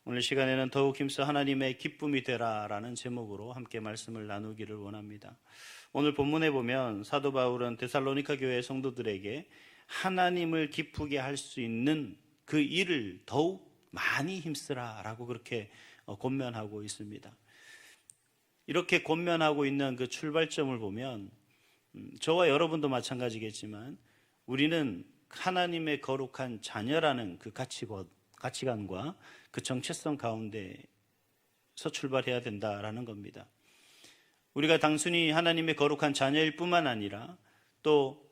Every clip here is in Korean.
오늘 시간에는 더욱 힘써 하나님의 기쁨이 되라라는 제목으로 함께 말씀을 나누기를 원합니다. 오늘 본문에 보면 사도 바울은 데살로니가 교회 성도들에게 하나님을 기쁘게 할 수 있는 그 일을 더욱 많이 힘쓰라라고 그렇게 권면하고 있습니다. 이렇게 권면하고 있는 그 출발점을 보면 저와 여러분도 마찬가지겠지만 우리는 하나님의 거룩한 자녀라는 그 가치관과 그 정체성 가운데서 출발해야 된다라는 겁니다. 우리가 단순히 하나님의 거룩한 자녀일 뿐만 아니라 또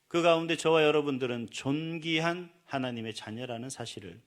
그 가운데 저와 여러분들은 존귀한 하나님의 자녀라는 사실을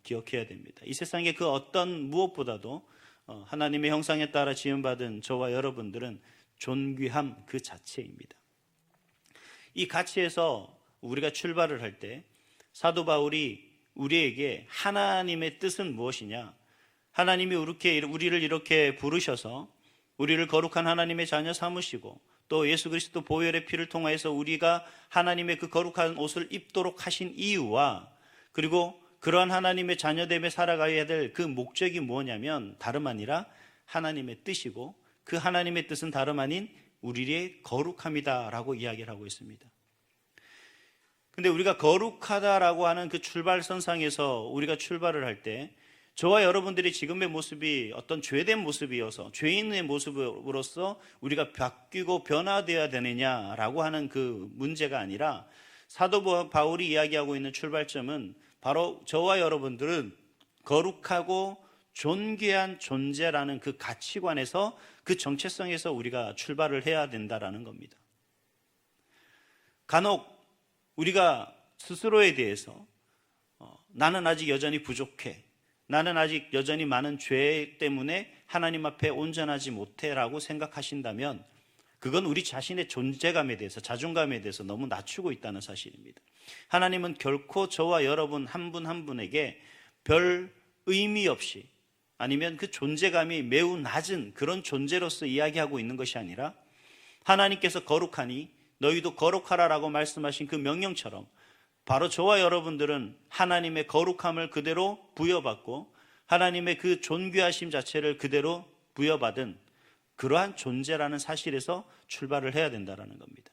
기억해야 됩니다. 이 세상의 그 어떤 무엇보다도 하나님의 형상에 따라 지음받은 저와 여러분들은 존귀함 그 자체입니다. 이 가치에서 우리가 출발을 할 때 사도 바울이 우리에게 하나님의 뜻은 무엇이냐, 하나님이 우리를 이렇게 부르셔서 우리를 거룩한 하나님의 자녀 삼으시고 또 예수 그리스도 보혈의 피를 통하여서 우리가 하나님의 그 거룩한 옷을 입도록 하신 이유와 그리고 그러한 하나님의 자녀됨에 살아가야 될 그 목적이 뭐냐면 다름 아니라 하나님의 뜻이고 그 하나님의 뜻은 다름 아닌 우리의 거룩함이다라고 이야기를 하고 있습니다. 근데 우리가 거룩하다라고 하는 그 출발선상에서 우리가 출발을 할 때 저와 여러분들이 지금의 모습이 어떤 죄된 모습이어서 죄인의 모습으로서 우리가 바뀌고 변화되어야 되느냐라고 하는 그 문제가 아니라 사도 바울이 이야기하고 있는 출발점은 바로 저와 여러분들은 거룩하고 존귀한 존재라는 그 가치관에서 그 정체성에서 우리가 출발을 해야 된다라는 겁니다. 간혹 우리가 스스로에 대해서 나는 아직 여전히 부족해, 나는 아직 여전히 많은 죄 때문에 하나님 앞에 온전하지 못해라고 생각하신다면 그건 우리 자신의 존재감에 대해서, 자존감에 대해서 너무 낮추고 있다는 사실입니다. 하나님은 결코 저와 여러분 한 분 한 분에게 별 의미 없이 아니면 그 존재감이 매우 낮은 그런 존재로서 이야기하고 있는 것이 아니라 하나님께서 거룩하니 너희도 거룩하라라고 말씀하신 그 명령처럼 바로 저와 여러분들은 하나님의 거룩함을 그대로 부여받고 하나님의 그 존귀하심 자체를 그대로 부여받은 그러한 존재라는 사실에서 출발을 해야 된다는 겁니다.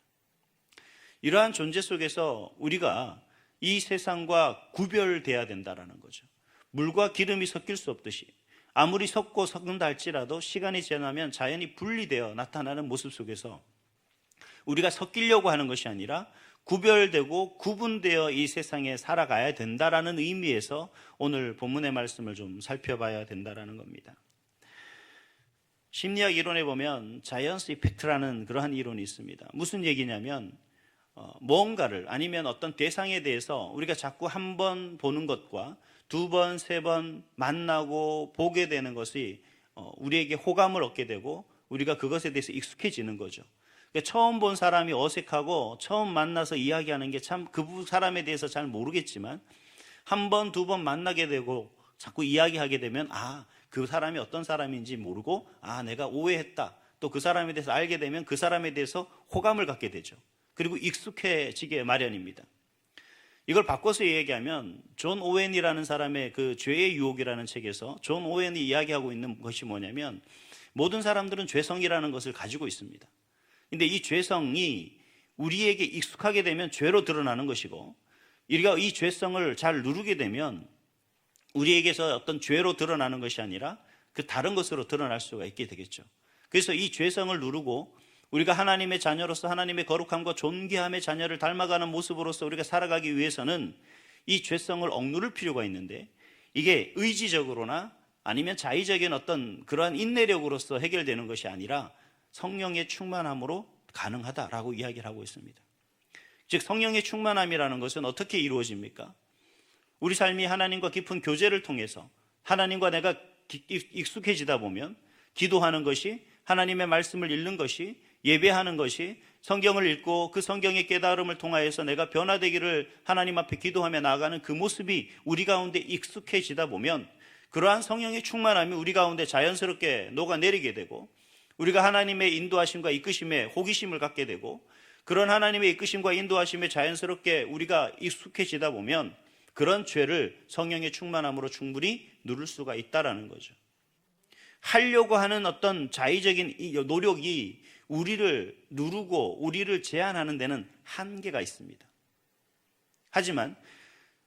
이러한 존재 속에서 우리가 이 세상과 구별돼야 된다는 거죠. 물과 기름이 섞일 수 없듯이 아무리 섞고 섞는다 할지라도 시간이 지나면 자연히 분리되어 나타나는 모습 속에서 우리가 섞이려고 하는 것이 아니라 구별되고 구분되어 이 세상에 살아가야 된다라는 의미에서 오늘 본문의 말씀을 좀 살펴봐야 된다라는 겁니다. 심리학 이론에 보면 자이언스 이펙트라는 그러한 이론이 있습니다. 무슨 얘기냐면 뭔가를 아니면 어떤 대상에 대해서 우리가 자꾸 한 번 보는 것과 두 번, 세 번 만나고 보게 되는 것이 우리에게 호감을 얻게 되고 우리가 그것에 대해서 익숙해지는 거죠. 그러니까 처음 본 사람이 어색하고 처음 만나서 이야기하는 게 참 그 사람에 대해서 잘 모르겠지만 한 번, 두 번 만나게 되고 자꾸 이야기하게 되면 그 사람이 어떤 사람인지 모르고 내가 오해했다. 또 그 사람에 대해서 알게 되면 그 사람에 대해서 호감을 갖게 되죠. 그리고 익숙해지게 마련입니다. 이걸 바꿔서 얘기하면 존 오웬이라는 사람의 그 죄의 유혹이라는 책에서 존 오웬이 이야기하고 있는 것이 뭐냐면 모든 사람들은 죄성이라는 것을 가지고 있습니다. 근데 이 죄성이 우리에게 익숙하게 되면 죄로 드러나는 것이고 우리가 이 죄성을 잘 누르게 되면 우리에게서 어떤 죄로 드러나는 것이 아니라 그 다른 것으로 드러날 수가 있게 되겠죠. 그래서 이 죄성을 누르고 우리가 하나님의 자녀로서 하나님의 거룩함과 존귀함의 자녀를 닮아가는 모습으로서 우리가 살아가기 위해서는 이 죄성을 억누를 필요가 있는데 이게 의지적으로나 아니면 자의적인 어떤 그러한 인내력으로서 해결되는 것이 아니라 성령의 충만함으로 가능하다라고 이야기를 하고 있습니다. 즉 성령의 충만함이라는 것은 어떻게 이루어집니까? 우리 삶이 하나님과 깊은 교제를 통해서 하나님과 내가 익숙해지다 보면 기도하는 것이, 하나님의 말씀을 읽는 것이, 예배하는 것이, 성경을 읽고 그 성경의 깨달음을 통하여서 내가 변화되기를 하나님 앞에 기도하며 나아가는 그 모습이 우리 가운데 익숙해지다 보면 그러한 성령의 충만함이 우리 가운데 자연스럽게 녹아내리게 되고 우리가 하나님의 인도하심과 이끄심에 호기심을 갖게 되고 그런 하나님의 이끄심과 인도하심에 자연스럽게 우리가 익숙해지다 보면 그런 죄를 성령의 충만함으로 충분히 누를 수가 있다라는 거죠. 하려고 하는 어떤 자의적인 노력이 우리를 누르고 우리를 제한하는 데는 한계가 있습니다. 하지만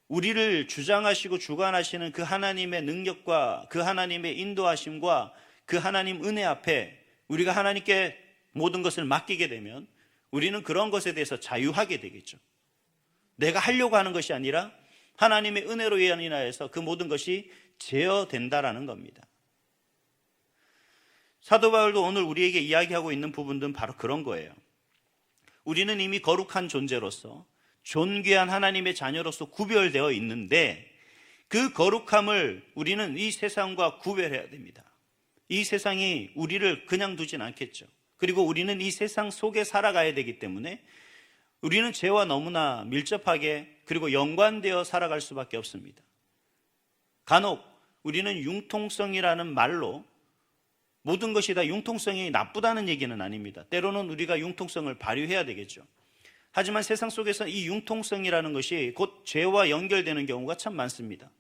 우리를 주장하시고 주관하시는 그 하나님의 능력과 그 하나님의 인도하심과 그 하나님 은혜 앞에 우리가 하나님께 모든 것을 맡기게 되면 우리는 그런 것에 대해서 자유하게 되겠죠. 내가 하려고 하는 것이 아니라 하나님의 은혜로 인하여서 그 모든 것이 제어된다라는 겁니다. 사도 바울도 오늘 우리에게 이야기하고 있는 부분들은 바로 그런 거예요. 우리는 이미 거룩한 존재로서 존귀한 하나님의 자녀로서 구별되어 있는데 그 거룩함을 우리는 이 세상과 구별해야 됩니다. 이 세상이 우리를 그냥 두진 않겠죠. 그리고 우리는 이 세상 속에 살아가야 되기 때문에 우리는 죄와 너무나 밀접하게 그리고 연관되어 살아갈 수밖에 없습니다. 간혹 우리는 융통성이라는 말로 모든 것이 다 융통성이 나쁘다는 얘기는 아닙니다. 때로는 우리가 융통성을 발휘해야 되겠죠. 하지만 세상 속에서 이 융통성이라는 것이 곧 죄와 연결되는 경우가 참 많습니다.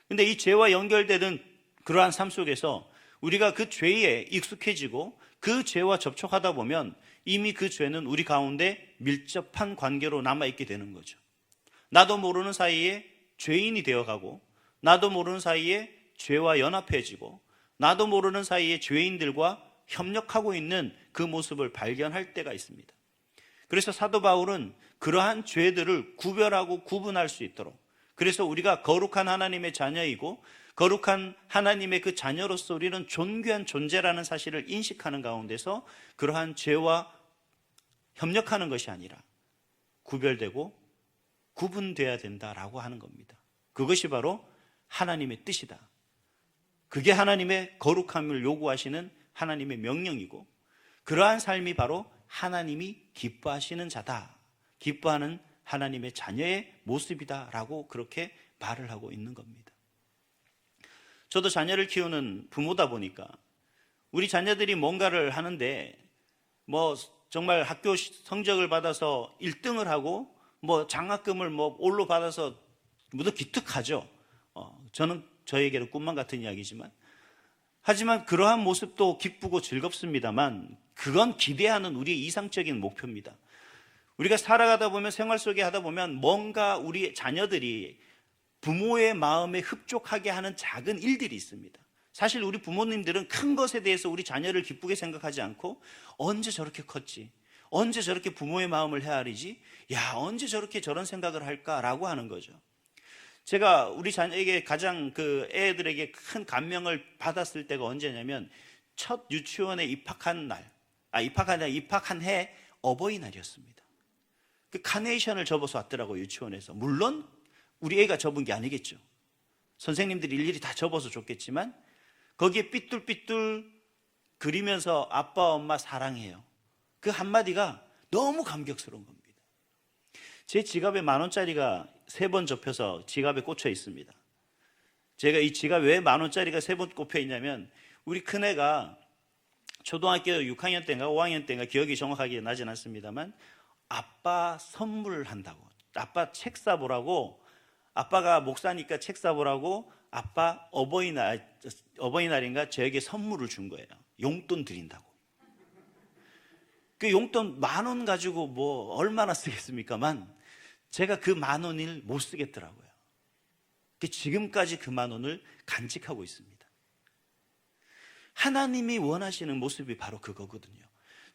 그런데 이 죄와 연결되는 그러한 삶 속에서 우리가 그 죄에 익숙해지고 그 죄와 접촉하다 보면 이미 그 죄는 우리 가운데 밀접한 관계로 남아있게 되는 거죠. 나도 모르는 사이에 죄인이 되어가고 나도 모르는 사이에 죄와 연합해지고 나도 모르는 사이에 죄인들과 협력하고 있는 그 모습을 발견할 때가 있습니다. 그래서 사도 바울은 그러한 죄들을 구별하고 구분할 수 있도록, 그래서 우리가 거룩한 하나님의 자녀이고 거룩한 하나님의 그 자녀로서 우리는 존귀한 존재라는 사실을 인식하는 가운데서 그러한 죄와 협력하는 것이 아니라 구별되고 구분되어야 된다라고 하는 겁니다. 그것이 바로 하나님의 뜻이다. 그게 하나님의 거룩함을 요구하시는 하나님의 명령이고 그러한 삶이 바로 하나님이 기뻐하시는 자다. 기뻐하는 하나님의 자녀의 모습이다라고 그렇게 말을 하고 있는 겁니다. 저도 자녀를 키우는 부모다 보니까 우리 자녀들이 뭔가를 하는데 뭐 정말 학교 성적을 받아서 1등을 하고 뭐 장학금을 뭐 올로 받아서 모두 기특하죠. 저는 저에게는 꿈만 같은 이야기지만 하지만 그러한 모습도 기쁘고 즐겁습니다만 그건 기대하는 우리의 이상적인 목표입니다. 우리가 살아가다 보면 생활 속에 하다 보면 뭔가 우리 자녀들이 부모의 마음에 흡족하게 하는 작은 일들이 있습니다. 사실 우리 부모님들은 큰 것에 대해서 우리 자녀를 기쁘게 생각하지 않고 언제 저렇게 컸지? 언제 저렇게 부모의 마음을 헤아리지? 야, 언제 저렇게 저런 생각을 할까라고 하는 거죠. 제가 우리 자녀에게 가장 그 애들에게 큰 감명을 받았을 때가 언제냐면 첫 유치원에 입학한 해 어버이날이었습니다. 그 카네이션을 접어서 왔더라고요, 유치원에서. 물론 우리 애가 접은 게 아니겠죠. 선생님들이 일일이 다 접어서 줬겠지만 거기에 삐뚤삐뚤 그리면서 아빠 엄마 사랑해요. 그 한마디가 너무 감격스러운 겁니다. 제 지갑에 10,000원짜리가 3번 접혀서 지갑에 꽂혀 있습니다. 제가 이 지갑에 왜 10,000원짜리가 3번 꽂혀 있냐면 우리 큰애가 초등학교 6학년 때인가 5학년 때인가 기억이 정확하게 나진 않습니다만 아빠 선물한다고, 아빠 책 사보라고, 아빠가 목사니까 책 사보라고 아빠 어버이날인가 저에게 선물을 준 거예요. 용돈 드린다고. 그 용돈 10,000원 가지고 뭐 얼마나 쓰겠습니까만 제가 그 10,000원을 못 쓰겠더라고요. 지금까지 그 10,000원을 간직하고 있습니다. 하나님이 원하시는 모습이 바로 그거거든요.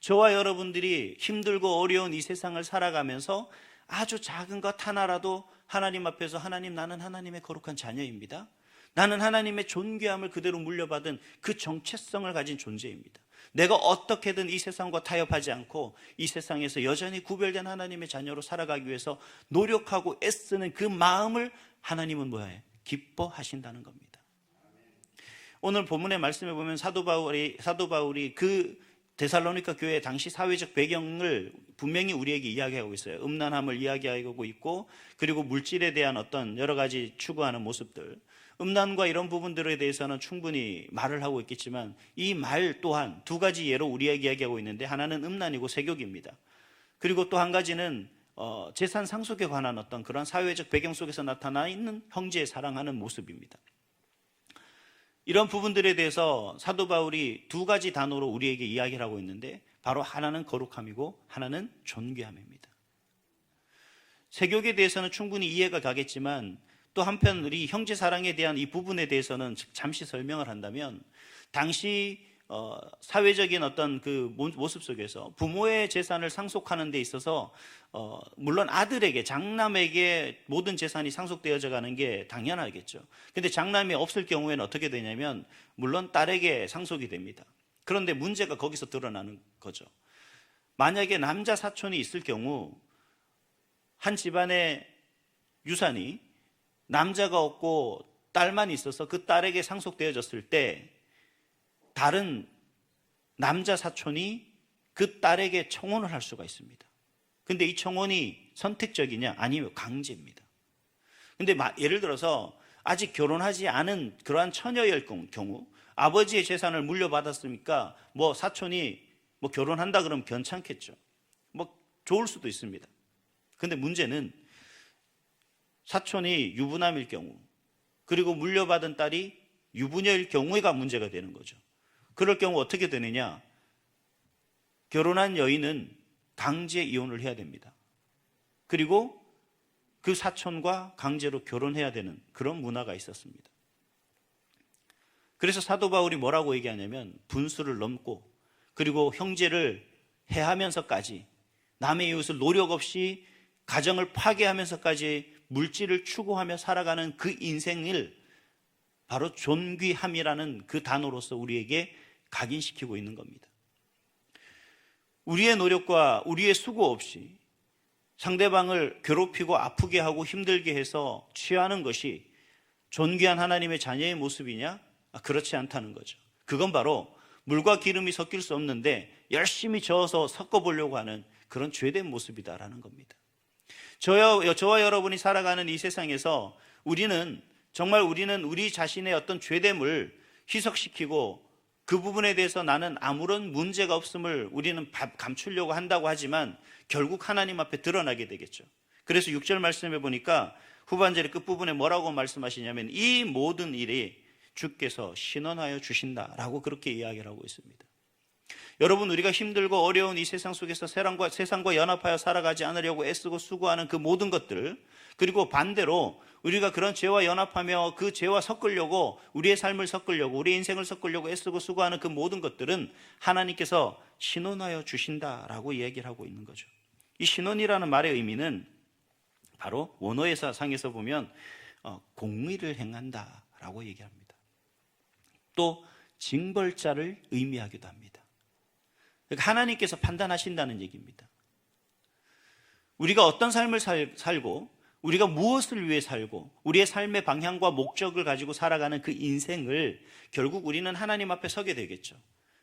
저와 여러분들이 힘들고 어려운 이 세상을 살아가면서 아주 작은 것 하나라도 하나님 앞에서 하나님, 나는 하나님의 거룩한 자녀입니다. 나는 하나님의 존귀함을 그대로 물려받은 그 정체성을 가진 존재입니다. 내가 어떻게든 이 세상과 타협하지 않고 이 세상에서 여전히 구별된 하나님의 자녀로 살아가기 위해서 노력하고 애쓰는 그 마음을 하나님은 뭐예요? 기뻐하신다는 겁니다. 오늘 본문의 말씀에 보면 사도 바울이 그 데살로니가 교회 당시 사회적 배경을 분명히 우리에게 이야기하고 있어요. 음란함을 이야기하고 있고 그리고 물질에 대한 어떤 여러 가지 추구하는 모습들, 음란과 이런 부분들에 대해서는 충분히 말을 하고 있겠지만 이 말 또한 두 가지 예로 우리에게 이야기하고 있는데 하나는 음란이고 세욕입니다. 그리고 또 한 가지는 재산 상속에 관한 어떤 그런 사회적 배경 속에서 나타나 있는 형제의 사랑하는 모습입니다. 이런 부분들에 대해서 사도 바울이 두 가지 단어로 우리에게 이야기를 하고 있는데, 바로 하나는 거룩함이고 하나는 존귀함입니다. 세교에 대해서는 충분히 이해가 가겠지만, 또 한편 우리 형제 사랑에 대한 이 부분에 대해서는 잠시 설명을 한다면, 당시 사회적인 어떤 그 모습 속에서 부모의 재산을 상속하는 데 있어서 물론 아들에게, 장남에게 모든 재산이 상속되어져 가는 게 당연하겠죠. 근데 장남이 없을 경우에는 어떻게 되냐면 물론 딸에게 상속이 됩니다. 그런데 문제가 거기서 드러나는 거죠. 만약에 남자 사촌이 있을 경우 한 집안의 유산이 남자가 없고 딸만 있어서 그 딸에게 상속되어졌을 때, 다른 남자 사촌이 그 딸에게 청혼을 할 수가 있습니다. 근데 이 청혼이 선택적이냐? 아니면 강제입니다. 근데 예를 들어서 아직 결혼하지 않은 그러한 처녀의 경우, 아버지의 재산을 물려받았으니까 사촌이 결혼한다 그러면 괜찮겠죠. 좋을 수도 있습니다. 근데 문제는 사촌이 유부남일 경우, 그리고 물려받은 딸이 유부녀일 경우가 문제가 되는 거죠. 그럴 경우 어떻게 되느냐? 결혼한 여인은 강제 이혼을 해야 됩니다. 그리고 그 사촌과 강제로 결혼해야 되는 그런 문화가 있었습니다. 그래서 사도 바울이 뭐라고 얘기하냐면, 분수를 넘고 그리고 형제를 해하면서까지, 남의 이웃을 노력 없이 가정을 파괴하면서까지 물질을 추구하며 살아가는 그 인생을 바로 존귀함이라는 그 단어로서 우리에게 각인시키고 있는 겁니다. 우리의 노력과 우리의 수고 없이 상대방을 괴롭히고 아프게 하고 힘들게 해서 취하는 것이 존귀한 하나님의 자녀의 모습이냐? 그렇지 않다는 거죠. 그건 바로 물과 기름이 섞일 수 없는데 열심히 저어서 섞어보려고 하는 그런 죄된 모습이다라는 겁니다. 저와 여러분이 살아가는 이 세상에서 우리는 우리 자신의 어떤 죄됨을 희석시키고 그 부분에 대해서 나는 아무런 문제가 없음을 우리는 감추려고 한다고 하지만 결국 하나님 앞에 드러나게 되겠죠. 그래서 6절 말씀해 보니까 후반절의 끝부분에 뭐라고 말씀하시냐면, 이 모든 일이 주께서 신원하여 주신다라고 그렇게 이야기를 하고 있습니다. 여러분, 우리가 힘들고 어려운 이 세상 속에서 세상과 연합하여 살아가지 않으려고 애쓰고 수고하는 그 모든 것들, 그리고 반대로 우리가 그런 죄와 연합하며 그 죄와 섞으려고, 우리의 삶을 섞으려고, 우리의 인생을 섞으려고 애쓰고 수고하는 그 모든 것들은 하나님께서 신원하여 주신다라고 얘기를 하고 있는 거죠. 이 신원이라는 말의 의미는 바로 원어에서 상에서 보면 공의를 행한다라고 얘기합니다. 또 징벌자를 의미하기도 합니다. 그러니까 하나님께서 판단하신다는 얘기입니다. 우리가 어떤 삶을 살고, 우리가 무엇을 위해 살고, 우리의 삶의 방향과 목적을 가지고 살아가는 그 인생을 결국 우리는 하나님 앞에 서게 되겠죠.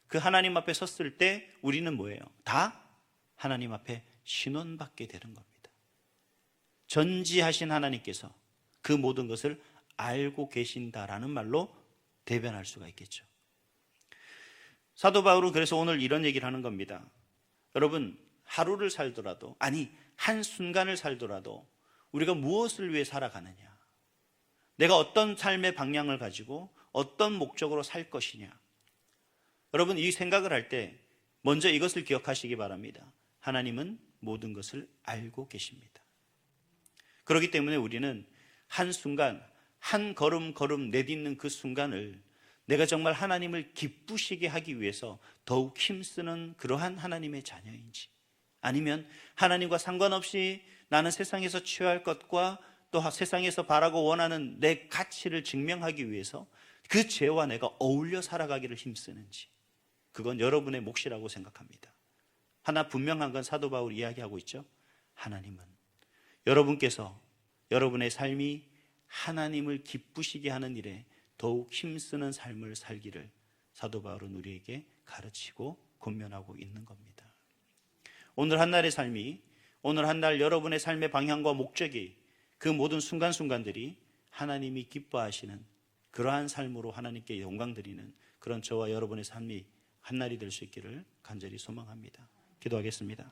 그 하나님 앞에 섰을 때 우리는 뭐예요? 다 하나님 앞에 신원받게 되는 겁니다. 전지하신 하나님께서 그 모든 것을 알고 계신다라는 말로 대변할 수가 있겠죠. 사도 바울은 그래서 오늘 이런 얘기를 하는 겁니다. 여러분, 하루를 살더라도, 아니 한순간을 살더라도 우리가 무엇을 위해 살아가느냐, 내가 어떤 삶의 방향을 가지고 어떤 목적으로 살 것이냐, 여러분 이 생각을 할 때 먼저 이것을 기억하시기 바랍니다. 하나님은 모든 것을 알고 계십니다. 그렇기 때문에 우리는 한순간, 한 걸음 내딛는 그 순간을 내가 정말 하나님을 기쁘시게 하기 위해서 더욱 힘쓰는 그러한 하나님의 자녀인지, 아니면 하나님과 상관없이 나는 세상에서 취할 것과 또 세상에서 바라고 원하는 내 가치를 증명하기 위해서 그 죄와 내가 어울려 살아가기를 힘쓰는지, 그건 여러분의 몫이라고 생각합니다. 하나 분명한 건 사도 바울이 이야기하고 있죠. 하나님은, 여러분께서 여러분의 삶이 하나님을 기쁘시게 하는 일에 더욱 힘쓰는 삶을 살기를 사도 바울은 우리에게 가르치고 권면하고 있는 겁니다. 오늘 한 날의 삶이, 오늘 한 날 여러분의 삶의 방향과 목적이, 그 모든 순간순간들이 하나님이 기뻐하시는 그러한 삶으로 하나님께 영광 드리는 그런 저와 여러분의 삶이 한 날이 될 수 있기를 간절히 소망합니다. 기도하겠습니다.